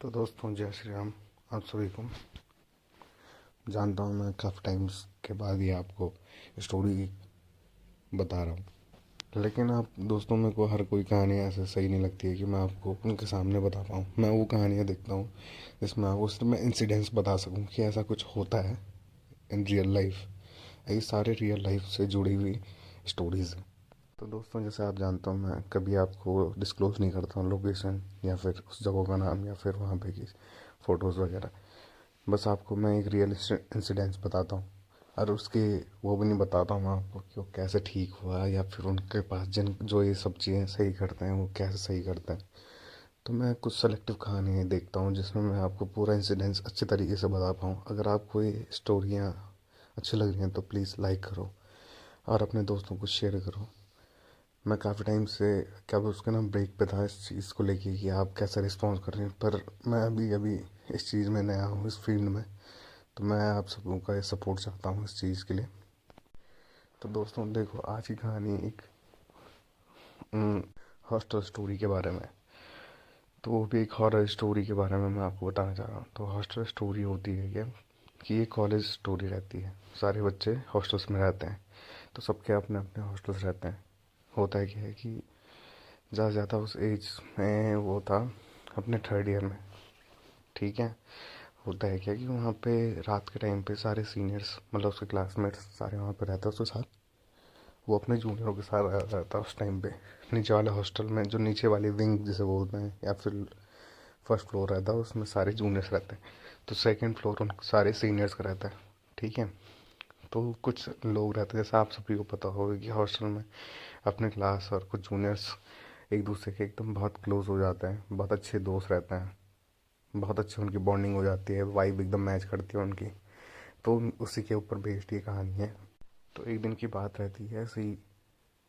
तो दोस्तों, जय श्री राम। आप सभी को जानता हूँ, मैं काफ़ी टाइम्स के बाद ही आपको स्टोरी बता रहा हूँ। लेकिन आप दोस्तों, मेरे को हर कोई कहानी ऐसे सही नहीं लगती है कि मैं आपको उनके सामने बता पाऊँ। मैं वो कहानियाँ देखता हूँ जिसमें आपको सिर्फ मैं इंसिडेंट्स बता सकूँ कि ऐसा कुछ होता है इन रियल लाइफ। ये सारे रियल लाइफ से जुड़ी हुई स्टोरीज़ हैं। तो दोस्तों, जैसे आप जानते हो, मैं कभी आपको डिस्क्लोज़ नहीं करता हूँ लोकेशन या फिर उस जगह का नाम या फिर वहाँ पे की फ़ोटोज़ वगैरह। बस आपको मैं एक रियल इंसिडेंट्स बताता हूँ, और उसके वो भी नहीं बताता हूँ आपको कि वो कैसे ठीक हुआ या फिर उनके पास जिन जो ये सब चीज़ें सही करते हैं वो कैसे सही करते हैं। तो मैं कुछ सेलेक्टिव कहानी देखता हूँ जिसमें मैं आपको पूरा इंसिडेंट्स अच्छे तरीके से बता पाऊँ। अगर आपको ये स्टोरियाँ अच्छी लग रही हैं तो प्लीज़ लाइक करो और अपने दोस्तों को शेयर करो। मैं काफ़ी टाइम से क्या बोल उसके ना ब्रेक पे था इस चीज़ को लेके कि आप कैसा रिस्पॉन्स कर रहे हैं, पर मैं अभी अभी इस चीज़ में नया हूँ, इस फील्ड में। तो मैं आप सबों का सपोर्ट चाहता हूँ इस चीज़ के लिए। तो दोस्तों देखो, आज की कहानी एक हॉस्टल स्टोरी के बारे में है। तो वो भी एक हॉरर स्टोरी के बारे में मैं आपको बताना चाह रहा हूँ। तो हॉस्टल स्टोरी होती है क्या कि ये कॉलेज स्टोरी रहती है। सारे बच्चे हॉस्टल्स में रहते हैं, तो सबके अपने अपने हॉस्टल्स रहते हैं। होता है क्या है कि ज़्यादा से ज़्यादा उस एज में वो था अपने थर्ड ईयर में। ठीक है। होता है क्या कि वहाँ पे रात के टाइम पे सारे सीनियर्स, मतलब उसके क्लासमेट्स सारे वहाँ पे रहते हैं उसके साथ। वो अपने जूनियरों के साथ रहता है उस टाइम पे नीचे वाले हॉस्टल में, जो नीचे वाली विंग जिसे बोलते हैं, या फिर फर्स्ट फ्लोर रहता है, उसमें सारे जूनियर्स रहते हैं। तो सेकंड फ्लोर उन सारे सीनियर्स का रहता है। ठीक है। तो कुछ लोग रहते हैं, जैसा आप सभी को पता होगा कि हॉस्टल में अपने क्लास और कुछ जूनियर्स एक दूसरे के एकदम बहुत क्लोज हो जाते हैं, बहुत अच्छे दोस्त रहते हैं, बहुत अच्छी उनकी बॉन्डिंग हो जाती है, वाइब एकदम मैच करती है उनकी। तो उसी के ऊपर बेस्ड ये कहानी है। तो एक दिन की बात रहती है ऐसे ही,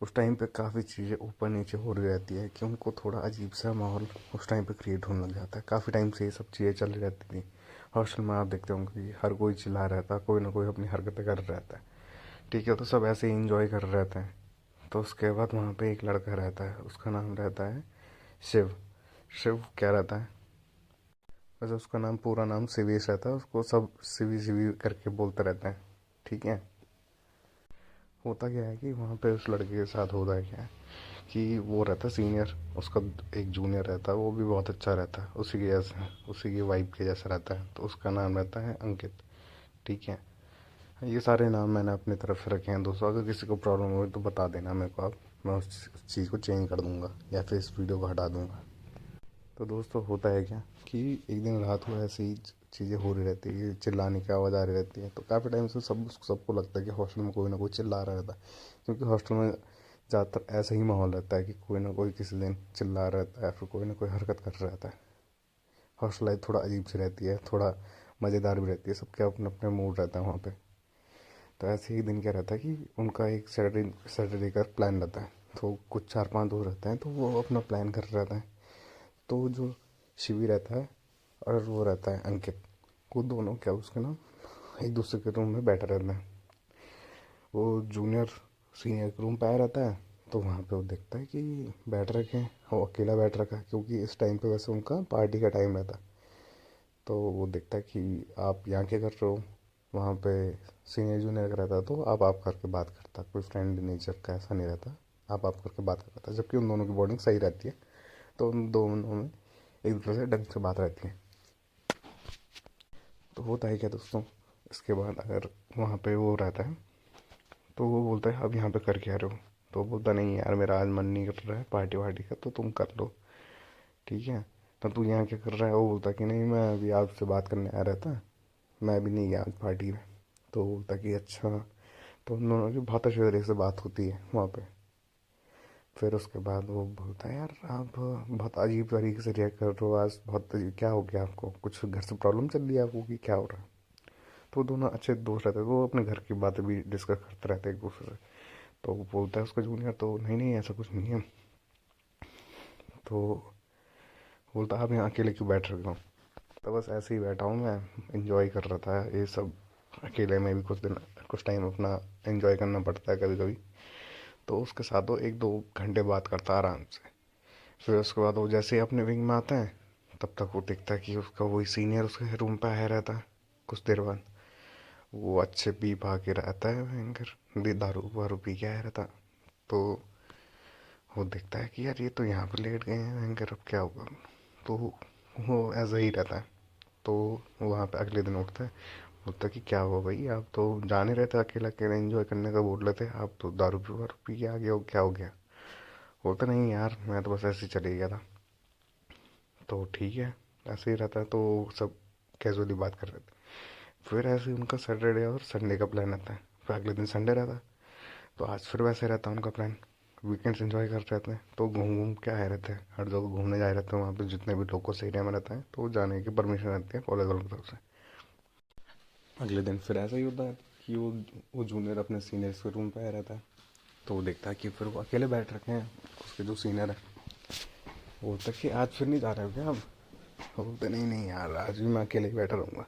उस टाइम पे काफ़ी चीज़ें ऊपर नीचे हो रही रहती है कि उनको थोड़ा अजीब सा माहौल उस टाइम पे क्रिएट होने लग जाता है। काफ़ी टाइम से ये सब चीज़ें चल रही रहती थी हॉस्टल में। आप देखते होंगे कि हर कोई चिल्ला रहता है, कोई ना कोई अपनी हरकतें कर रहता है। ठीक है। तो सब ऐसे ही इंजॉय कर रहे रहते हैं। तो उसके बाद वहाँ पे एक लड़का रहता है, उसका नाम रहता है शिव। शिव क्या रहता है, वैसे उसका नाम पूरा नाम शिवेश रहता है, उसको सब शिवी शिवी करके बोलते रहते हैं। ठीक है। होता क्या है कि वहाँ पे उस लड़के के साथ होता है क्या है कि वो रहता है सीनियर, उसका एक जूनियर रहता है, वो भी बहुत अच्छा रहता है, उसी के जैसा, उसी की वाइब के जैसा रहता है। तो उसका नाम रहता है अंकित। ठीक है। ये सारे नाम मैंने अपनी तरफ से रखे हैं दोस्तों, अगर किसी को प्रॉब्लम हो तो बता देना मेरे को आप, मैं उस चीज़ को चेंज कर दूंगा या फिर इस वीडियो को हटा दूंगा। तो दोस्तों, होता है क्या कि एक दिन रात को ऐसी ही चीज़ें हो रही रहती है, चिल्लाने की आवाज़ आ रही रहती है। तो काफ़ी टाइम से सबको लगता है कि हॉस्टल में कोई ना कोई चिल्ला रहा रहता है, क्योंकि हॉस्टल में ज़्यादातर ऐसा ही माहौल रहता है कि कोई ना कोई किसी दिन चिल्ला रहा रहता है, फिर कोई ना कोई हरकत कर रहा रहता है। हॉस्टल लाइफ थोड़ा अजीब सी रहती है, थोड़ा मज़ेदार भी रहती है, सबके अपने अपने मूड रहता है वहाँ पे। तो ऐसे ही दिन क्या रहता है कि उनका एक सैटरडे सैटरडे का प्लान रहता है। तो कुछ 4-5 दोस्त रहते हैं, तो वो अपना प्लान कर रहे रहते हैं। तो जो शिवी रहता है और वो रहता है अंकित, वो दोनों क्या उसके ना एक दूसरे के रूम में बैठे रहते हैं। वो जूनियर सीनियर के रूम पे आया रहता है, तो वहाँ पे वो देखता है कि बैठ रखे हैं, वो अकेला बैठ रखा है, क्योंकि इस टाइम पे वैसे उनका पार्टी का टाइम रहता है। तो वो देखता है कि आप यहाँ क्या कर रहे हो। वहाँ पे सीनियर जूनियर का रहता है, तो आप करके बात करता है, कोई फ्रेंड नेचर का ऐसा नहीं रहता, आप करके बात करता है, जबकि उन दोनों की बॉन्डिंग सही रहती है। तो उन दोनों में एक दूसरे से ढंग से बात रहती है। तो होता है क्या दोस्तों, इसके बाद अगर वहाँ पे वो रहता है, तो वो बोलता है अब यहाँ पे कर क्या रहे हो। तो वो बोलता नहीं यार, मेरा आज मन नहीं कर रहा है पार्टी वार्टी का, तो तुम कर लो। ठीक है। तो तू यहाँ क्या कर रहा है, वो बोलता कि नहीं, मैं अभी आपसे बात करने आया रहता, मैं भी नहीं गया आज पार्टी में। तो वो बोलता कि अच्छा। तो उन दोनों की बहुत अच्छी तरीके से बात होती है वहाँ पे। फिर उसके बाद वो बोलता है यार, आप बहुत अजीब तरीके से रिएक्ट कर रहे हो आज, बहुत क्या हो गया आपको, कुछ घर से प्रॉब्लम चल रही है आपको कि क्या हो रहा है। तो दोनों अच्छे दोस्त रहते हैं, वो अपने घर की बातें भी डिस्कस करते रहते हैं एक दूसरे से। तो वो बोलता है उसका जूनियर, तो नहीं नहीं ऐसा कुछ नहीं है। तो बोलता आप यहाँ अकेले क्यों बैठ रहे हो। तो बस ऐसे ही बैठा हूँ मैं, इंजॉय कर रहा था ये सब। अकेले में भी कुछ दिन कुछ टाइम अपना इंजॉय करना पड़ता है कभी कभी। तो उसके साथ वो 1-2 घंटे बात करता आराम से। फिर उसके बाद वो जैसे ही अपने विंग में आता है, तब तक वो देखता है कि उसका वही सीनियर उसके रूम पे आया रहता है। कुछ देर बाद वो अच्छे पी पा के रहता है भयंकर, दारू वारू पी के आया रहता। तो वो देखता है कि यार ये तो यहाँ पे लेट गए हैं भयंकर, अब क्या होगा। तो वो ऐसा ही रहता है। तो वहाँ पे अगले दिन उठता है, बोलता है कि क्या हुआ भाई, आप तो जाने रहे थे अकेला अकेला एंजॉय करने का बोल रहे थे, आप तो दारू पी वारू पी के आ गए हो, क्या हो गया। बोलता नहीं यार मैं तो बस ऐसे ही चले गया था। तो ठीक है, ऐसे ही रहता है। तो सब कैजुअली बात कर रहे थे। फिर ऐसे ही उनका सैटरडे और संडे का प्लान आता है। फिर अगले दिन संडे रहता है। तो आज फिर वैसे रहता है उनका प्लान। वीकेंड्स एंजॉय कर रहे थे, तो घूम घूम के आए रहते हैं, हर जगह घूमने जाए रहते हैं। वहाँ पे जितने भी लोग उस एरिया में रहते हैं तो जाने की परमिशन रहती है कॉलेज वालों की तरफ से। अगले दिन फिर ऐसा ही होता है कि वो जूनियर अपने सीनियर्स के रूम पे आया रहता है। तो वो देखता है कि फिर वो अकेले बैठ रखे हैं। उसके जो सीनियर है वो बोलता है कि आज फिर नहीं जा रहे हो क्या आप। वो बोलते नहीं नहीं यार, आज भी मैं अकेले ही बैठा रहूँगा।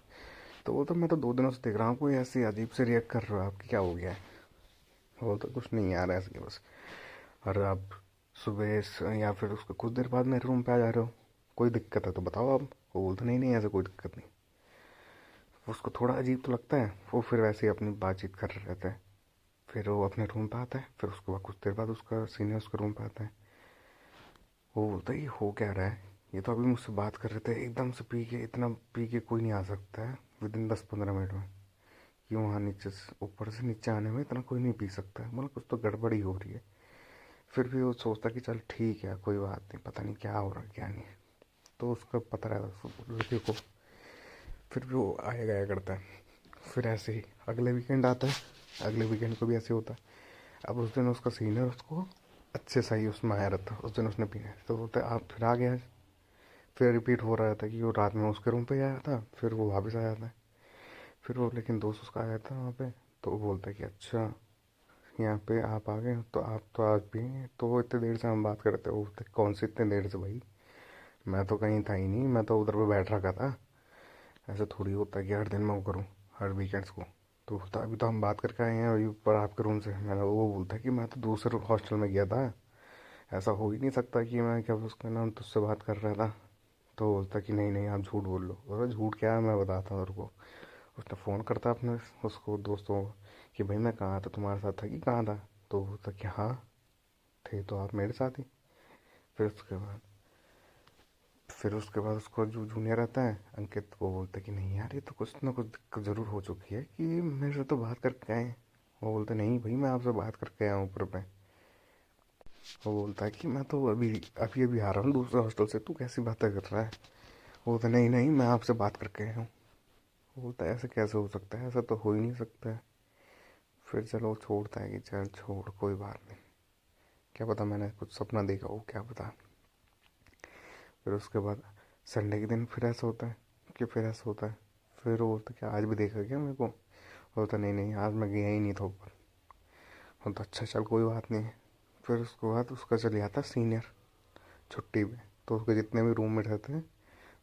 तो वो तो मैं तो 2 दिनों से देख रहा हूँ कोई ऐसी अजीब से रिएक्ट कर रहे हो, आपकी क्या हो गया है। वो तो कुछ नहीं यार, ऐसे ही बस। और आप या फिर उसके कुछ देर बाद मेरे रूम पे आ जा रहे हो, कोई दिक्कत है तो बताओ आप। वो बोलते नहीं नहीं, ऐसा कोई दिक्कत नहीं। उसको थोड़ा अजीब तो लगता है। वो फिर वैसे ही अपनी बातचीत कर रहे रहते हैं। फिर वो अपने रूम पे आता है। फिर उसके बाद कुछ देर बाद उसका सीनियर उसके रूम पे आता है। वो बोलता है ये हो क्या रहा है, ये तो अभी मुझसे बात कर रहे थे, एकदम से पी के, इतना पी के कोई नहीं आ सकता है विद इन 10-15 मिनट में। कि वहाँ नीचे से ऊपर से नीचे आने में इतना कोई नहीं पी सकता है, मतलब कुछ तो गड़बड़ी हो रही है। फिर भी वो सोचता कि चल ठीक है कोई बात नहीं, पता नहीं क्या हो रहा है क्या नहीं है। तो उसका पता रहता है लड़के को। फिर भी वो आया गया करता है। फिर ऐसे ही अगले वीकेंड आता है। अगले वीकेंड को भी ऐसे होता है। अब उस दिन उसका सीनियर उसको अच्छे सही उसमें आया रहता है। उस दिन उसने पिया है। तो बोलता है आप फिर आ गया। फिर रिपीट हो रहा था कि वो रात में उसके रूम पे आया था, फिर वो वापस आया था। फिर वो लेकिन दोस्त उसका आया था वहाँ पे। तो वो बोलता है कि अच्छा यहाँ पे आप आ गए हो, तो आप तो आज भी हैं। तो वो इतने देर से हम बात कर रहे थे। वो बोलते कौन सी इतने देर से भाई, मैं तो कहीं था ही नहीं, मैं तो उधर पे बैठ रखा था। ऐसे थोड़ी होता है कि हर दिन मैं वो करूँ, हर वीकेंड्स को। तो बोलता अभी तो हम बात करके आए हैं वही ऊपर आपके रूम से। मैंने वो बोलता है कि मैं तो दूसरे हॉस्टल में गया था, ऐसा हो ही नहीं सकता कि मैं क्या उसका नाम तुझसे बात कर रहा था। तो बोलता कि नहीं नहीं आप झूठ बोल लो। और झूठ क्या है मैं बताता हूँ तेरे को। उसने फ़ोन करता अपने उसको दोस्तों को कि भाई मैं कहाँ था, तुम्हारे साथ था कि कहाँ था। तो बोलता कि हाँ थे तो आप मेरे साथ ही। फिर उसके बाद उसका जो जूनियर रहता है अंकित, वो बोलता कि नहीं यार ये तो कुछ ना कुछ दिक्कत ज़रूर हो चुकी है कि मेरे से तो बात करके आए। वो बोलते नहीं भाई मैं आपसे बात करके आया हूँ ऊपर पे। वो बोलता है कि मैं तो अभी अभी अभी आ रहा हूँ दूसरे हॉस्टल से, तू कैसी बातें कर रहा है। वो बोलता नहीं नहीं मैं आपसे बात करके आया हूँ। वो बोलता है ऐसे कैसे हो सकता है, ऐसा तो हो ही नहीं सकता है। फिर चलो छोड़ता है कि चल छोड़ कोई बात नहीं, क्या पता मैंने कुछ सपना देखा हो, क्या पता। फिर उसके बाद संडे के दिन फिर ऐसा होता है कि फिर ऐसा होता है। फिर वो बोलता क्या आज भी देखा क्या मेरे को। बोलता नहीं नहीं आज मैं गया ही नहीं था ऊपर। बोलता अच्छा चल कोई बात नहीं। फिर उसके बाद उसका चले जाता है सीनियर छुट्टी पे। तो उसके जितने भी रूममेट रहते हैं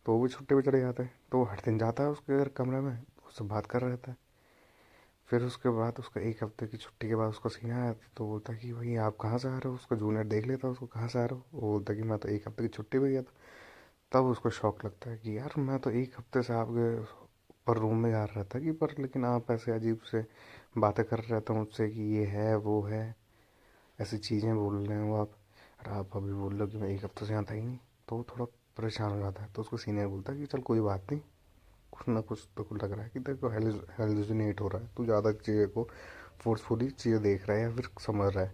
तो वो भी छुट्टी पे चले जाते हैं। तो वो हर दिन जाता है उसके घर कमरे में, उससे बात कर रहा रहता है। फिर उसके बाद उसका 1 हफ्ते की छुट्टी के बाद उसका सीनियर आया था। तो बोलता कि भाई आप कहाँ से आ रहे हो। उसका जूनियर देख लेता है उसको, कहाँ से आ रहे हो। वो बोलता कि मैं तो 1 हफ्ते की छुट्टी पे गया था। तब उसको शौक लगता है कि यार मैं तो 1 हफ्ते से आपके पर रूम में जा रहा था कि पर, लेकिन आप ऐसे अजीब से बातें कर रहे थे मुझसे कि ये है वो है, ऐसी चीज़ें बोल रहे हो आप। और आप अभी बोल रहे हो कि मैं 1 हफ्ते से यहाँ था ही नहीं। तो वो थोड़ा परेशान हो जाता है। तो उसको सीनियर बोलता है कि चल कोई बात नहीं, कुछ ना कुछ तो लग रहा है कि तेरे को हेलुसिनेट हो रहा है, तू ज़्यादा चीज़ें को फोर्सफुली चीज़ें देख रहा है या फिर समझ रहा है,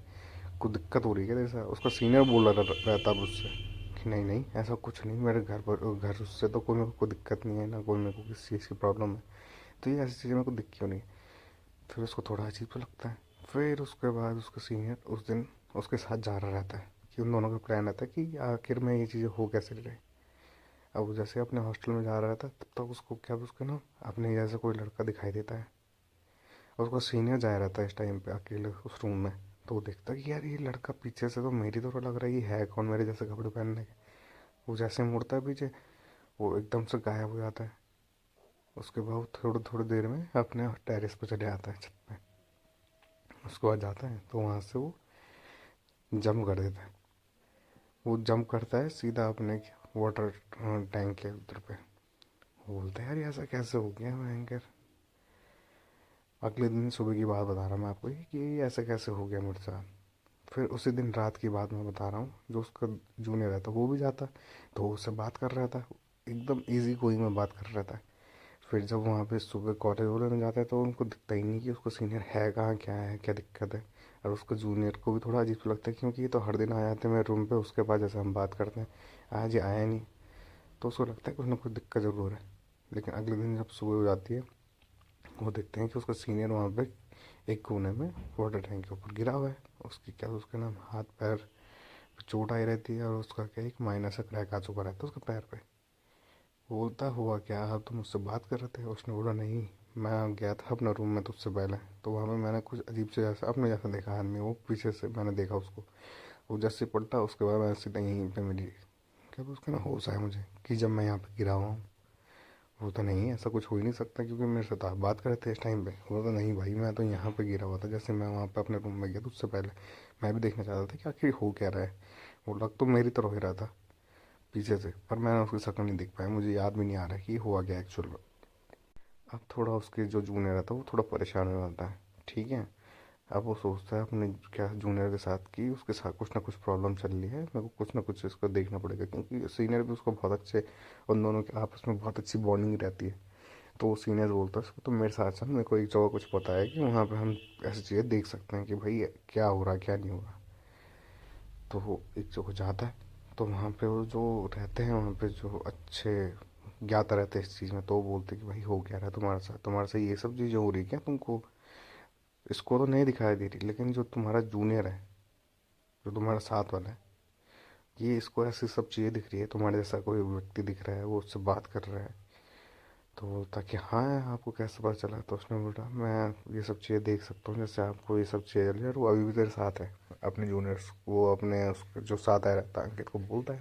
कुछ दिक्कत हो रही है क्या जैसा। उसका सीनियर बोल रहा रहता है उससे कि नहीं नहीं ऐसा कुछ नहीं, मेरे घर पर घर से तो कोई मेरे को दिक्कत नहीं है ना, कोई मेरे को किसी चीज़ की प्रॉब्लम है। तो ये ऐसी चीज़ें मेरे को दिक्की क्यों नहीं। फिर उसको थोड़ा अजीब तो लगता है। फिर उसके बाद उसका सीनियर उस दिन उसके साथ जा रहा रहता है कि उन दोनों का प्लान रहता है कि आखिर में ये चीज़ें हो कैसे रहे। अब वो जैसे अपने हॉस्टल में जा रहा था तब तक उसको क्या उसके ना अपने जैसे कोई लड़का दिखाई देता है। और उसका सीनियर जाया रहता है इस टाइम पे अकेले उस रूम में। तो वो देखता है कि यार ये लड़का पीछे से तो मेरी तरह लग रहा है, ये है कौन मेरे जैसे कपड़े पहनने के। वो जैसे मुड़ता है पीछे, वो एकदम से गायब हो जाता है। उसके बाद थोड़ी थोड़ी देर में अपने टेरेस पे चले आता है, छत पे। उसके बाद जाता है तो वहाँ से वो जंप कर देता है। वो जंप करता है सीधा अपने वाटर टैंक के उधर पे। वो बोलता है यार ये ऐसा कैसे हो गया भयंकर। अगले दिन सुबह की बात बता रहा मैं आपको कि ये ऐसा कैसे हो गया मेरे साथ। फिर उसी दिन रात की बात मैं बता रहा हूँ, जो उसका जूनियर रहता वो भी जाता, तो उससे बात कर रहा था, एकदम इजी गोइंग में बात कर रहा था। फिर जब वहाँ पे सुबह कॉलेज वॉलेज में जाता है तो उनको दिखता ही नहीं कि उसको सीनियर है कहाँ, क्या है, क्या दिक्कत है। और उसको जूनियर को भी थोड़ा अजीब सा लगता है, क्योंकि ये तो हर दिन आ जाते हैं मेरे रूम पे उसके पास जैसे हम बात करते हैं, आज ये आया नहीं। तो उसको लगता है कुछ ना कुछ दिक्कत ज़रूर है। लेकिन अगले दिन जब सुबह हो जाती है, वो देखते हैं कि उसका सीनियर वहाँ पे एक कोने में वाटर टैंक के ऊपर गिरा हुआ है। उसकी क्या, उसके नाम हाथ पैर पे चोट आई रहती है, और उसका क्या एक माइनर सा क्रैक आ चुका रहता है उसके पैर पे। वो बोलता हुआ क्या, आप तो मुझसे बात कर रहे थे। उसने बोला नहीं, मैं गया था अपना रूम में तुझसे पहले, तो वहाँ पे मैंने कुछ अजीब से जैसा अपने जैसा देखा आदमी, वो पीछे से मैंने देखा उसको। वो जैसे पलटा उसके बाद मैं सीधा यहीं पे मिली, क्या उसका ना होश आया मुझे कि जब मैं यहाँ पे गिरा हुआ हूँ। वो तो नहीं, ऐसा कुछ हो ही नहीं सकता, क्योंकि मेरे से तो आप बात कर रहे थे इस टाइम पे। वो तो नहीं भाई, मैं तो यहाँ पे गिरा हुआ था जैसे मैं वहाँ पे अपने रूम में गया तो उससे पहले। मैं भी देखना चाहता था कि आखिर हो क्या रहा है। वो लग तो मेरी तरह ही रहा था पीछे से, पर मैंने उसकी शक्ल नहीं देख पाया, मुझे याद भी नहीं आ रहा है कि हुआ क्या एक्चुअल में। अब थोड़ा उसके जो जूनियर रहता है वो थोड़ा परेशान हो जाता है, ठीक है। अब वो सोचता है अपने क्या जूनियर के साथ कि उसके साथ कुछ ना कुछ प्रॉब्लम चल रही है, मेरे को कुछ ना कुछ इसको देखना पड़ेगा, क्योंकि सीनियर भी उसको बहुत अच्छे, उन दोनों के आपस में बहुत अच्छी बॉन्डिंग रहती है। तो वो सीनियर बोलता है उसको, तो मेरे साथ चल, मेरे को एक जगह कुछ पता है कि वहाँ पे हम ऐसी चीज़ें देख सकते हैं कि भाई क्या हो रहा है क्या नहीं हो रहा। तो वो एक जगह जाता है, तो वहाँ पे वो जो रहते हैं वहाँ पे जो अच्छे ज्ञाता रहते हैं इस चीज़ में, तो वो बोलते हैं कि भाई हो क्या रहा है तुम्हारे साथ ये सब चीज़ें हो रही क्या तुमको। इसको तो नहीं दिखाई दे रही, लेकिन जो तुम्हारा जूनियर है, जो तुम्हारा साथ वाला है, ये इसको ऐसी सब चीज़ें दिख रही है, तुम्हारे जैसा कोई व्यक्ति दिख रहा है, वो उससे बात कर रहा है। तो बोलता कि हाँ आपको कैसे पता चला। तो उसने बोला मैं ये सब चीज़ें देख सकता हूँ, जैसे आपको ये सब चीज़ें चल रही है, और वो अभी भी तेरे साथ है। अपने जूनियर्स वो अपने उसके जो साथ आया रहता है अंकित को बोलता है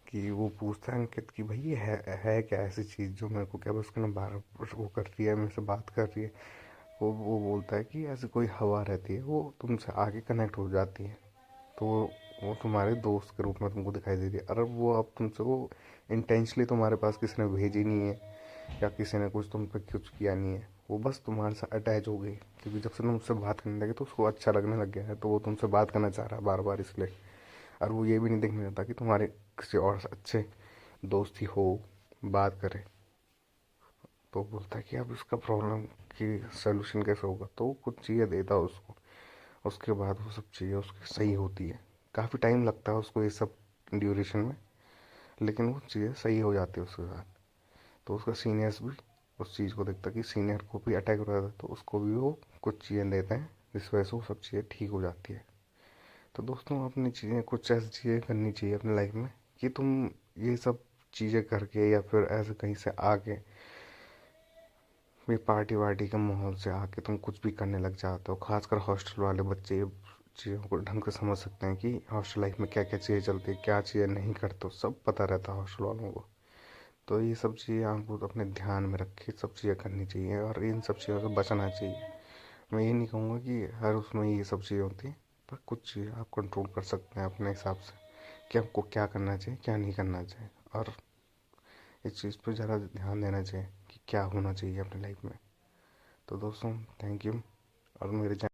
कि, वो पूछता है अंकित कि भाई ये है क्या ऐसी चीज़ जो मेरे को क्या उसके ना बार वो कर रही है, मेरे से बात कर रही है। वो बोलता है कि ऐसी कोई हवा रहती है, वो तुमसे आगे कनेक्ट हो जाती है, तो वो तुम्हारे दोस्त के रूप में तुमको दिखाई दे रही है। अरे वो अब तुमसे वो इंटेंशनली तुम्हारे पास किसी ने भेजी नहीं है, या किसी ने कुछ तुम पे कुछ किया नहीं है, वो बस तुम्हारे साथ अटैच हो गई, क्योंकि जब से तुम उससे बात करने लगे तो उसको अच्छा लगने लग गया है, तो वो तुमसे बात करना चाह रहा है बार बार इसलिए। और वो ये भी नहीं देखना चाहता कि तुम्हारे किसी और से अच्छे दोस्ती हो, बात करे। तो बोलता है कि अब इसका प्रॉब्लम की सोल्यूशन कैसे होगा, तो वो कुछ चीज़ें देता है उसको। उसके बाद वो सब चीज़ें उसकी सही होती है। काफ़ी टाइम लगता है उसको ये सब ड्यूरेशन में, लेकिन वो चीज़ें सही हो जाती है उसके साथ। तो उसका सीनियर्स भी उस चीज़ को देखता है कि सीनियर को भी अटैक हो रहा था, तो उसको भी वो कुछ चीज़ें देते हैं, जिस वजह से वो सब चीज़ें ठीक हो जाती है। तो दोस्तों अपनी चीज़ें कुछ ऐसी चीज़ें करनी चाहिए अपनी लाइफ में कि तुम ये सब चीज़ें करके या फिर ऐसे कहीं से आके भी पार्टी वार्टी के माहौल से आके तुम कुछ भी करने लग जाते हो। खासकर हॉस्टल वाले बच्चे ये चीज़ों को ढंग से समझ सकते हैं कि हॉस्टल लाइफ में क्या क्या चीज़ें चलती है, क्या चीज़ें नहीं करते हो, सब पता रहता है हॉस्टल वालों को। तो ये सब चीज़ें आपको अपने ध्यान में रख के सब चीज़ें करनी चाहिए, और इन सब चीज़ों से बचना चाहिए। मैं ये नहीं कहूँगा कि हर उसमें ये सब चीज़ें होती हैं, पर कुछ चीज़ें आप कंट्रोल कर सकते हैं अपने हिसाब से कि आपको क्या करना चाहिए क्या नहीं करना चाहिए, और इस चीज़ पर ज़्यादा ध्यान देना चाहिए कि क्या होना चाहिए अपनी लाइफ में। तो दोस्तों थैंक यू। और मेरे